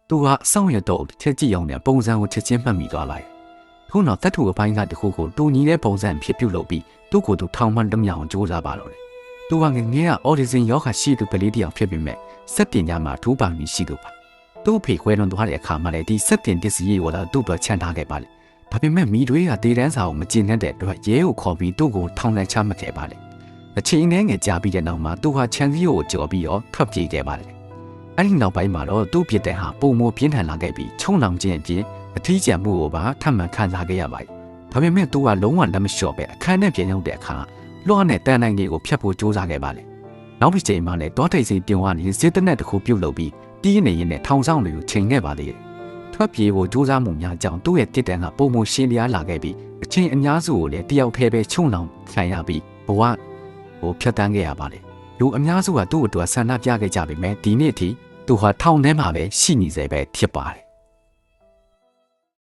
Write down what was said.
သူကစောင့်ရတော့ချက်ကြည့်အောင်နဲ့ပုံစံကိုချက်ချင်းမှတ်မိသွားလိုက်ထို့နောက်တတ်ထူအပိုင်းကတခုကိုတူညီတဲ့ပုံစံဖြစ်ပြုလုပ်ပြီးသူ့ကိုယ်သူထောင်မှန်တမြောင်ကြိုးစားပါတော့တယ်သူကငငယ်ကအော်ဒီဇင်ယောဂရှိသူကလေးတယောက်ဖြစ်ပေမဲ့စက်တင်ကြမှာထူးပန်ပြီးရှိသူပါသူ့ဖေခွဲလွန်သွားတဲ့အခါမှာလည်းဒီစက်တင်တစ္စည်းကိုတော့သူ့အတွက်ချန်ထားခဲ့ပါလေဒါပေမဲ့မိတွေကဒေတန်းစာကိုမကျင်တဲ့အတွက်ရဲကိုခေါ်ပြီးသူ့ကိုထောင်ထဲချမှတ်ခဲ့ပါလေအချိန်နဲ့ငယ်ကြာပြီးတဲ့နောက်မှာသူဟာချန်စီကိုကြော်ပြီးတော့ထွက်ပြေးခဲ့ပါလေအဲ့ဒီနောက်ပိုင်းမှာတော့သူ့ပြစ်တဲ့ဟာပုံမပြင်းထန်လာခဲ့ပြီးချုံလောင်ခြင်းအပြင်အထီးကျန်မှုကိုပါထပ်မံခံစားခဲ့ရပါတယ်ဒါပေမဲ့သူကလုံးဝလက်မလျှော့ပဲအခန်းထဲပြန်ရောက်တဲ့အခါလွှားနဲ့တန်နိုင်လေးကိုဖျက်ဖို့ကြိုးစားခဲ့ပါလေနောက်တစ်ချိန်မှာလည်းတောထိပ်စိန်ပြုံကနေစစ်တနက်တစ်ခုပြုတ်လုပ်ပြီးတီးနေရင်နဲ့ထောင်ဆောင်တွေကိုချိန်ခဲ့ပါသေးတယ်ထွက်ပြေးဖို့ကြိုးစားမှုများကြောင့်သူ့ရဲ့တစ်တန်ကပုံမရှင်းလျားလာခဲ့ပြီးအချင်းအများစုကိုလည်းတယောက်တည်းပဲချုံလောင်ခံရပြီးဘဝကိုဖျက်တမ်းခဲ့ရပါလေလူအများစုကသူ့အတွက်ဆန္ဒပြခဲ့ကြပေမဲ့ဒီနေ့အထိသူဟာထောင်ထဲမှာပဲရှိနေစေပဲဖြစ်ပါတယ်